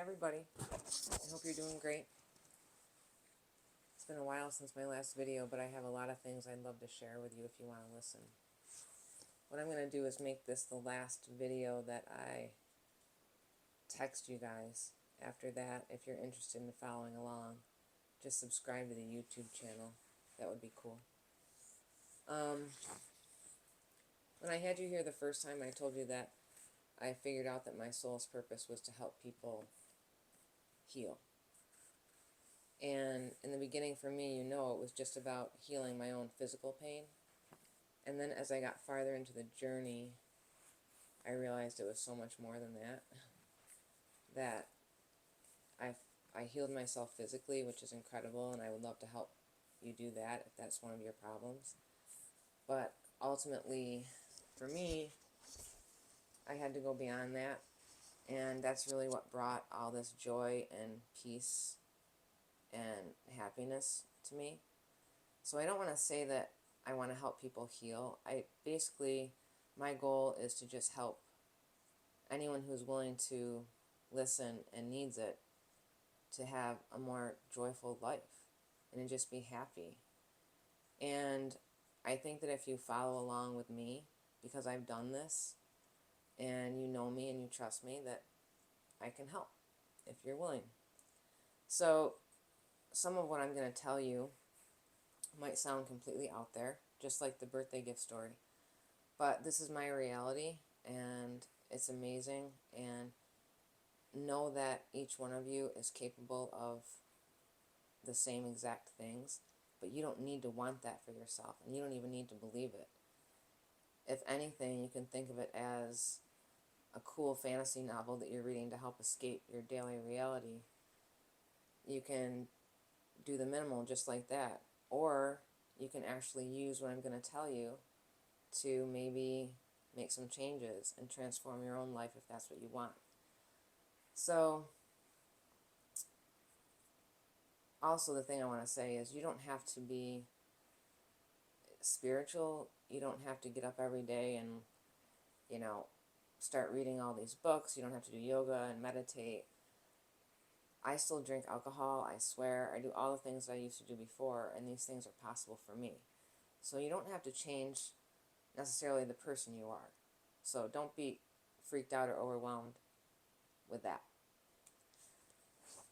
everybody. I hope you're doing great. It's been a while since my last video, but I have a lot of things I'd love to share with you if you want to listen. What I'm going to do is make this the last video that I text you guys. After that, if you're interested in following along, just subscribe to the YouTube channel. That would be cool. When I had you here the first time, I told you that I figured out that my soul's purpose was to help people heal. And in the beginning for me, it was just about healing my own physical pain. And then as I got farther into the journey, I realized it was so much more than that. That I healed myself physically, which is incredible, and I would love to help you do that if that's one of your problems. But ultimately, for me, I had to go beyond that, and that's really what brought all this joy and peace and happiness to me. So I don't want to say that I want to help people heal. My goal is to just help anyone who's willing to listen and needs it to have a more joyful life and to just be happy. And I think that if you follow along with me, because I've done this, and you know me and you trust me, that I can help if you're willing. So some of what I'm going to tell you might sound completely out there, just like the birthday gift story. But this is my reality, and it's amazing. And know that each one of you is capable of the same exact things, but you don't need to want that for yourself, and you don't even need to believe it. If anything, you can think of it as a cool fantasy novel that you're reading to help escape your daily reality. You can do the minimal just like that, or you can actually use what I'm going to tell you to maybe make some changes and transform your own life if that's what you want. So also the thing I want to say is you don't have to be spiritual. You don't have to get up every day and start reading all these books. You don't have to do yoga and meditate. I still drink alcohol, I swear, I do all the things that I used to do before, and these things are possible for me. So you don't have to change necessarily the person you are. So don't be freaked out or overwhelmed with that.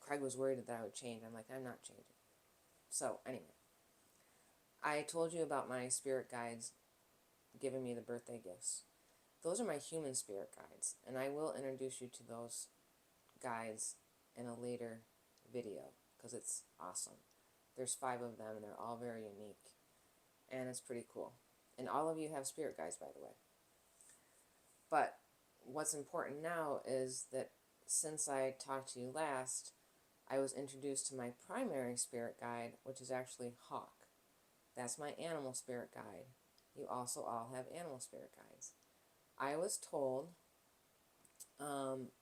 Craig was worried that I would change. I'm like, I'm not changing. So anyway, I told you about my spirit guides giving me the birthday gifts. Those are my human spirit guides, and I will introduce you to those guides in a later video because it's awesome. There's 5 of them, and they're all very unique, and it's pretty cool. And all of you have spirit guides, by the way. But what's important now is that since I talked to you last, I was introduced to my primary spirit guide, which is actually Hawk. That's my animal spirit guide. You also all have animal spirit guides. I was told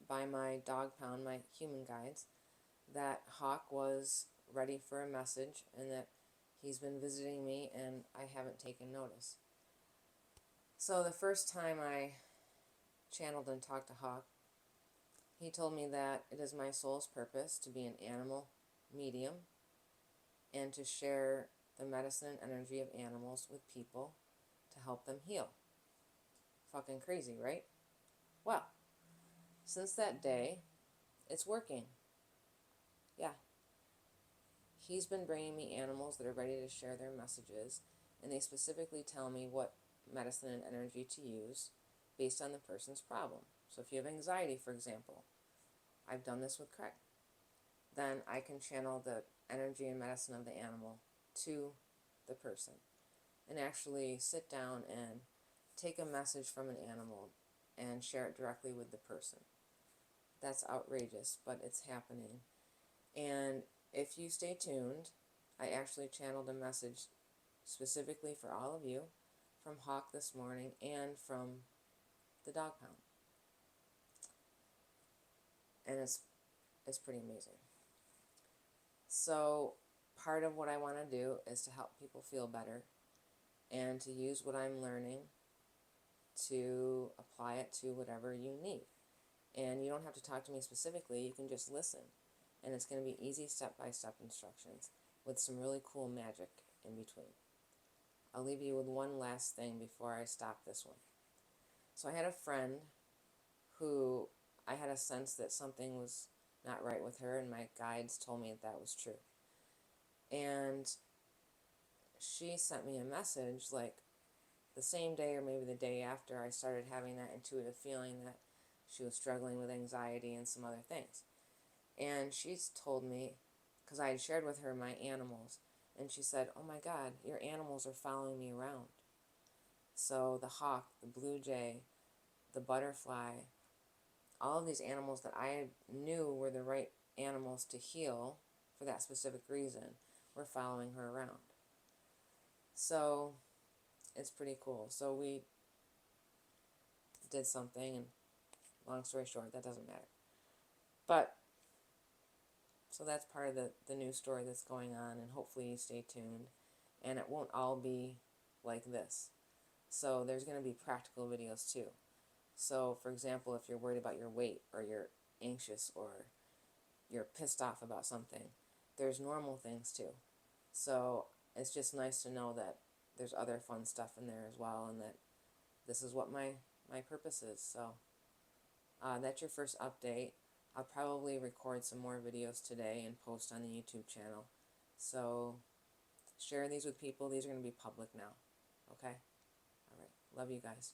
by my dog pound, my human guides, that Hawk was ready for a message and that he's been visiting me and I haven't taken notice. So the first time I channeled and talked to Hawk, he told me that it is my soul's purpose to be an animal medium and to share the medicine and energy of animals with people to help them heal. Fucking crazy, right? Well, since that day, it's working. Yeah. He's been bringing me animals that are ready to share their messages, and they specifically tell me what medicine and energy to use based on the person's problem. So if you have anxiety, for example, I've done this with Craig, then I can channel the energy and medicine of the animal to the person and actually sit down and take a message from an animal and share it directly with the person. That's outrageous, but it's happening. And if you stay tuned, I actually channeled a message specifically for all of you from Hawk this morning and from the dog pound. And it's pretty amazing. So part of what I want to do is to help people feel better and to use what I'm learning to apply it to whatever you need. And you don't have to talk to me specifically, you can just listen. And it's going to be easy step-by-step instructions with some really cool magic in between. I'll leave you with one last thing before I stop this one. So I had a friend who I had a sense that something was not right with her, and my guides told me that was true. And she sent me a message like the same day or maybe the day after I started having that intuitive feeling that she was struggling with anxiety and some other things. And she's told me, because I had shared with her my animals, and she said, "Oh my God, your animals are following me around." So the hawk, the blue jay, the butterfly, all of these animals that I knew were the right animals to heal for that specific reason were following her around. So it's pretty cool. So we did something, and long story short, that doesn't matter. But so that's part of the new story that's going on, and hopefully you stay tuned. And it won't all be like this. So there's going to be practical videos too. So for example, if you're worried about your weight, or you're anxious, or you're pissed off about something, there's normal things too. So it's just nice to know that there's other fun stuff in there as well, and that this is what my purpose is. So that's your first update. I'll probably record some more videos today and post on the YouTube channel. So share these with people. These are going to be public now. Okay? All right. Love you guys.